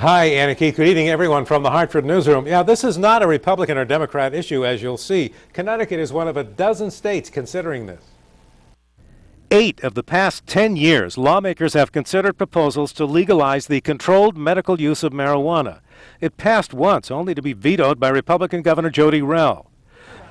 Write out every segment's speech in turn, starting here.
Hi, Anna Keith. Good evening, everyone from the Hartford newsroom. Yeah, this is not a Republican or Democrat issue, as you'll see. Connecticut is one of a dozen states considering this. 8 of the past 10 years, lawmakers have considered proposals to legalize the controlled medical use of marijuana. It passed once, only to be vetoed by Republican Governor Jody Rell.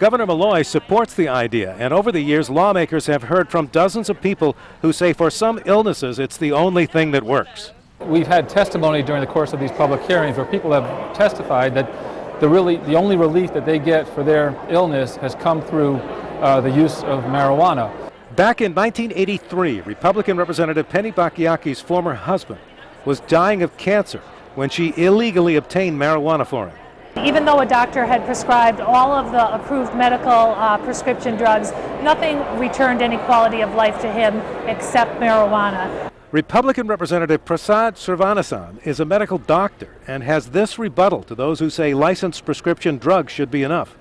Governor Malloy supports the idea, and over the years, lawmakers have heard from dozens of people who say for some illnesses, it's the only thing that works. We've had testimony during the course of these public hearings where people have testified that the only relief that they get for their illness has come through the use of marijuana. Back in 1983, Republican Representative Penny Bacchiacchi's former husband was dying of cancer when she illegally obtained marijuana for him. Even though a doctor had prescribed all of the approved medical prescription drugs, nothing returned any quality of life to him except marijuana. Republican Representative Prasad Srivanasan is a medical doctor and has this rebuttal to those who say licensed prescription drugs should be enough.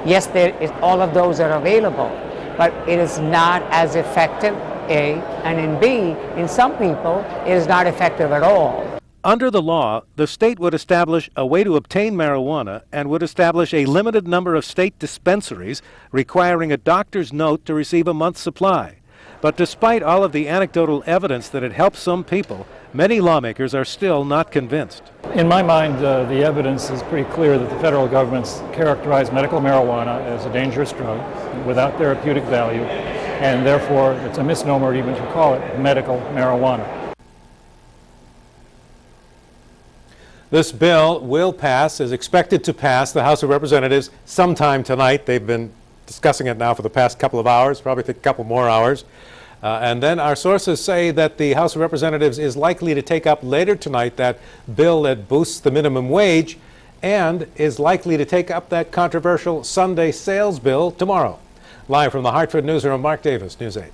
Yes, all of those are available, but it is not as effective, A, and in B, in some people, it is not effective at all. Under the law, the state would establish a way to obtain marijuana and would establish a limited number of state dispensaries requiring a doctor's note to receive a month's supply. But despite all of the anecdotal evidence that it helps some people, many lawmakers are still not convinced. In my mind, the evidence is pretty clear that the federal government's characterized medical marijuana as a dangerous drug without therapeutic value, and therefore it's a misnomer even to call it medical marijuana. This bill will pass, is expected to pass the House of Representatives sometime tonight. They've been discussing it now for the past couple of hours, probably a couple more hours. And then our sources say that the House of Representatives is likely to take up later tonight that bill that boosts the minimum wage and is likely to take up that controversial Sunday sales bill tomorrow. Live from the Hartford newsroom, Mark Davis, News 8.